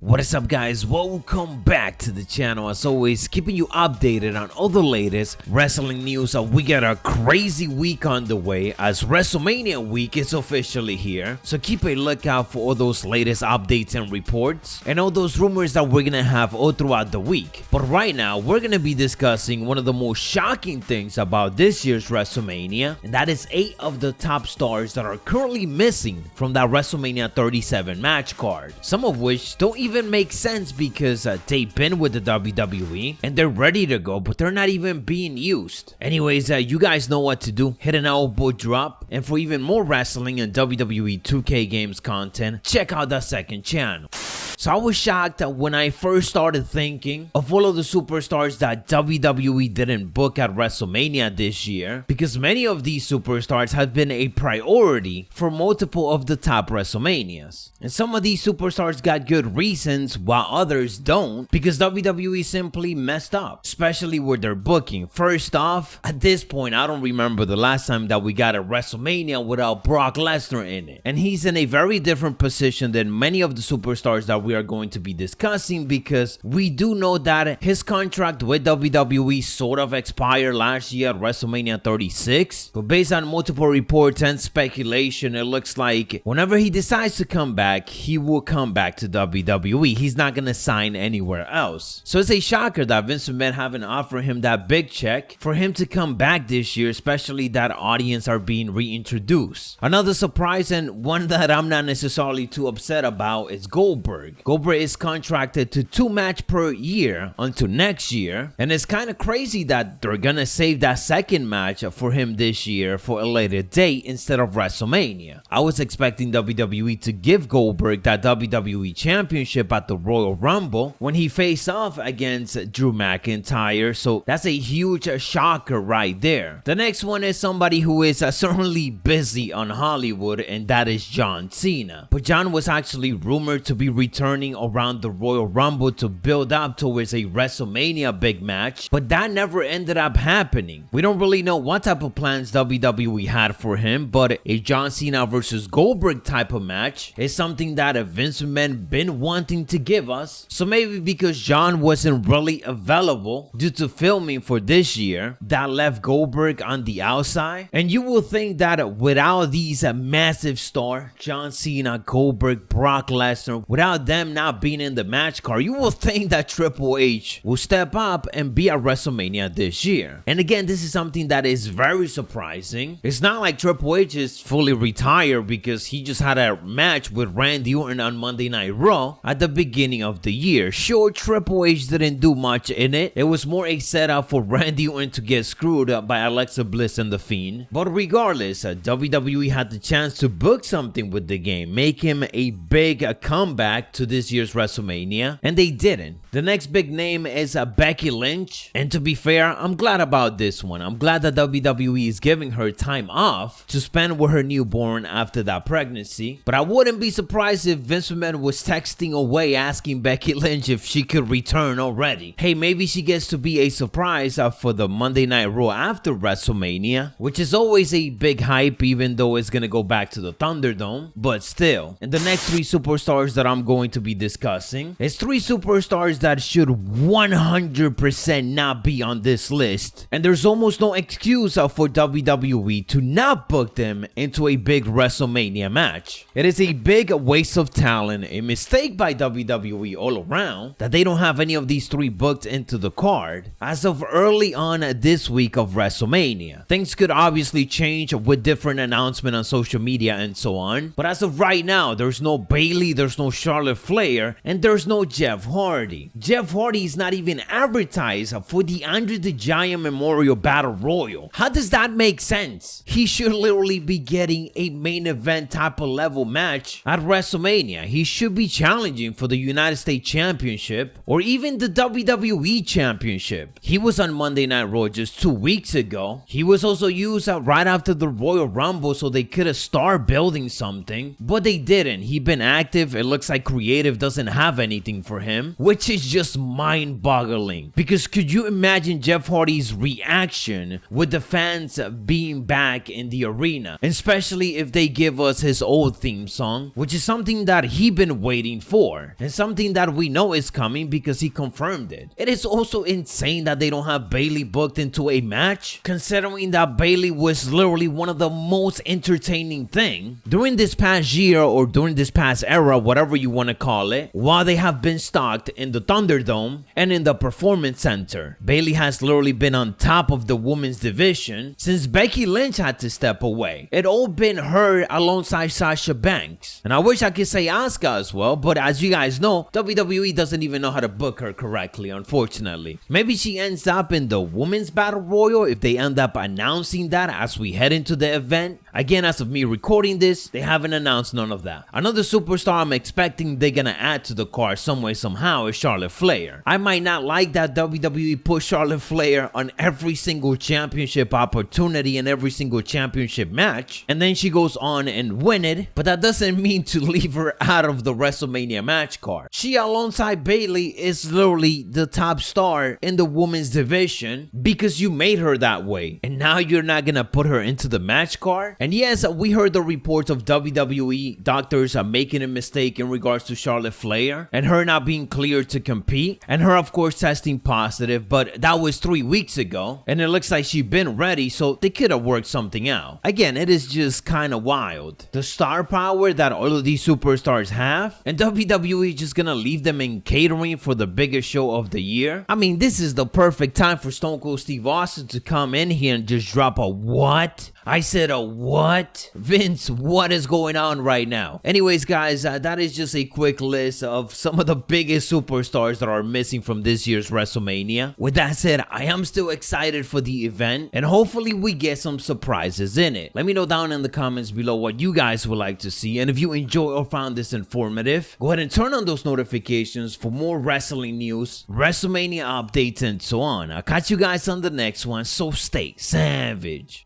What is up, guys? Welcome back to the channel. As always, keeping you updated on all the latest wrestling news. We got a crazy week on the way as WrestleMania week is officially here. So keep a lookout for all those latest updates and reports and all those rumors that we're gonna have all throughout the week. But right now, we're gonna be discussing one of the most shocking things about this year's WrestleMania, and that is 8 of the top stars that are currently missing from that WrestleMania 37 match card. Some of which don't even make sense because they've been with the WWE and they're ready to go, but they're not even being used. Anyways, you guys know what to do. Hit an elbow drop, and for even more wrestling and WWE 2K games content, check out the second channel. So I was shocked when I first started thinking of all of the superstars that WWE didn't book at WrestleMania this year, because many of these superstars have been a priority for multiple of the top WrestleManias. And some of these superstars got good reasons while others don't, because WWE simply messed up, especially with their booking. First off, at this point, I don't remember the last time that we got a WrestleMania without Brock Lesnar in it. And he's in a very different position than many of the superstars that we are going to be discussing, because we do know that his contract with WWE sort of expired last year at WrestleMania 36. But based on multiple reports and speculation, it looks like whenever he decides to come back, he will come back to WWE. He's not gonna sign anywhere else. So it's a shocker that Vince McMahon haven't offered him that big check for him to come back this year, especially that audience are being reintroduced. Another surprise, and one that I'm not necessarily too upset about, is Goldberg. Goldberg is contracted to 2 matches per year until next year, and it's kind of crazy that they're gonna save that second match for him this year for a later date instead of WrestleMania. I was expecting WWE to give Goldberg that WWE Championship at the Royal Rumble when he faced off against Drew McIntyre, so that's a huge shocker right there. The next one is somebody who is certainly busy on Hollywood, and that is John Cena. But John was actually rumored to be returning around the Royal Rumble to build up towards a WrestleMania big match, but that never ended up happening. We don't really know what type of plans WWE had for him, but a John Cena versus Goldberg type of match is something that Vince McMahon been wanting to give us. So maybe because John wasn't really available due to filming for this year, that left Goldberg on the outside. And you will think that without these massive stars, John Cena, Goldberg, Brock Lesnar, without them not being in the match card, you will think that Triple H will step up and be at WrestleMania this year. And again, this is something that is very surprising. It's not like Triple H is fully retired, because he just had a match with Randy Orton on Monday Night Raw at the beginning of the year. Sure, Triple H didn't do much in it. It was more a setup for Randy Orton to get screwed up by Alexa Bliss and The Fiend. But regardless, WWE had the chance to book something with the game, make him a big comeback to this year's WrestleMania, and they didn't. The next big name is Becky Lynch, and to be fair, I'm glad about this one. I'm glad that WWE is giving her time off to spend with her newborn after that pregnancy, but I wouldn't be surprised if Vince McMahon was texting away asking Becky Lynch if she could return already. Hey, maybe she gets to be a surprise for the Monday Night Raw after WrestleMania, which is always a big hype, even though it's gonna go back to the Thunderdome, but still. And the next 3 superstars that I'm going to be discussing is 3 superstars that should 100% not be on this list, and there's almost no excuse for WWE to not book them into a big WrestleMania match. It is a big waste of talent, a mistake by WWE all around that they don't have any of these 3 booked into the card as of early on this week of WrestleMania. Things could obviously change with different announcements on social media and so on, but as of right now, there's no Bayley, there's no Charlotte Flair, and there's no Jeff Hardy. Jeff Hardy is not even advertised for the Andre the Giant Memorial Battle Royal. How does that make sense? He should literally be getting a main event type of level match at WrestleMania. He should be challenging for the United States Championship or even the WWE Championship. He was on Monday Night Raw just 2 weeks ago. He was also used right after the Royal Rumble, so they could have started building something, but they didn't. He been active. It looks like creative doesn't have anything for him, which is just mind-boggling. Because could you imagine Jeff Hardy's reaction with the fans being back in the arena, especially if they give us his old theme song, which is something that he been waiting for. before, and something that we know is coming because he confirmed it. It is also insane that they don't have Bayley booked into a match, considering that Bayley was literally one of the most entertaining thing during this past year or during this past era, whatever you want to call it, while they have been stocked in the Thunderdome and in the Performance Center. Bayley has literally been on top of the women's division since Becky Lynch had to step away. It all been her alongside Sasha Banks. And I wish I could say Asuka as well, but as you guys know, WWE doesn't even know how to book her correctly, unfortunately. Maybe she ends up in the Women's Battle Royal if they end up announcing that as we head into the event. Again, as of me recording this, they haven't announced none of that. Another superstar I'm expecting they're gonna add to the card some way somehow is Charlotte Flair. I might not like that WWE put Charlotte Flair on every single championship opportunity and every single championship match, and then she goes on and win it, but that doesn't mean to leave her out of the WrestleMania match card. She alongside Bayley is literally the top star in the women's division because you made her that way, and now you're not gonna put her into the match card. And yes, we heard the reports of WWE doctors making a mistake in regards to Charlotte Flair and her not being cleared to compete, and her of course testing positive, but that was 3 weeks ago, and it looks like she's been ready, so they could have worked something out. Again, it is just kind of wild, the star power that all of these superstars have, and WWE just gonna leave them in catering for the biggest show of the year. I mean, this is the perfect time for Stone Cold Steve Austin to come in here and just drop a what? I said a what? Vince, what is going on right now? Anyways, guys, that is just a quick list of some of the biggest superstars that are missing from this year's WrestleMania. With that said, I am still excited for the event, and hopefully we get some surprises in it. Let me know down in the comments below what you guys would like to see, and if you enjoy or found this informative, go ahead and turn on those notifications for more wrestling news, WrestleMania updates, and so on. I'll catch you guys on the next one, so stay savage.